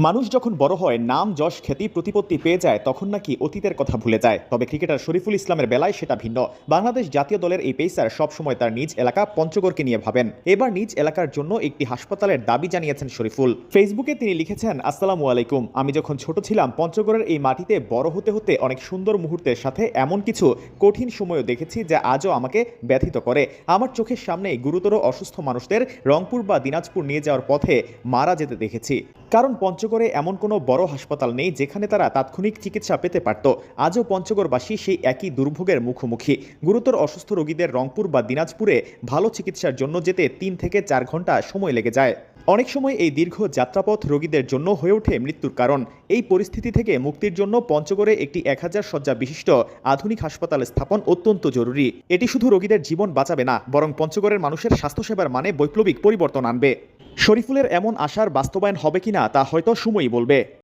মানুষ যখন বড় হয় নাম যশ খ্যাতি প্রতিপত্তি পেয়ে যায় তখন নাকি অতীতের কথা ভুলে যায়। তবে ক্রিকেটার শরীফুল ইসলামের বেলায় সেটা ভিন্ন। বাংলাদেশ জাতীয় দলের এই পেসার সবসময় তার নিজ এলাকা পঞ্চগড়কে নিয়ে ভাবেন। এবার নিজ এলাকার জন্য একটি হাসপাতালের দাবি জানিয়েছেন শরীফুল। ফেসবুকে তিনি লিখেছেন, আসসালামু আলাইকুম। আমি যখন ছোট ছিলাম পঞ্চগড়ের এই মাটিতে বড় হতে হতে অনেক সুন্দর মুহূর্তের সাথে এমন কিছু কঠিন সময়ও দেখেছি যা আজও আমাকে ব্যথিত করে। আমার চোখের সামনেই গুরুতর অসুস্থ মানুষদের রংপুর বা দিনাজপুর নিয়ে যাওয়ার পথে মারা যেতে দেখেছি। কারণ পঞ্চগড়ে এমন কোনো বড় হাসপাতাল নেই যেখানে তারা তাৎক্ষণিক চিকিৎসা পেতে পারত। আজও পঞ্চগড়বাসী সেই একই দুর্ভোগের মুখোমুখি। গুরুতর অসুস্থ রোগীদের রংপুর বা দিনাজপুরে ভালো চিকিৎসার জন্য যেতে 3 থেকে 4 ঘন্টা সময় লেগে যায়। অনেক সময় এই দীর্ঘ যাত্রাপথ রোগীদের জন্য হয়ে ওঠে মৃত্যুর কারণ। এই পরিস্থিতি থেকে মুক্তির জন্য পঞ্চগড়ে একটি 1000 শয্যা বিশিষ্ট আধুনিক হাসপাতাল স্থাপন অত্যন্ত জরুরি। এটি শুধু রোগীদের জীবন বাঁচাবে না, বরং পঞ্চগড়ের মানুষের স্বাস্থ্যসেবার মানে বৈপ্লবিক পরিবর্তন আনবে। শরীফুলের এমন আশার বাস্তবায়ন হবে কিনা তা হয়তো সময়ই বলবে।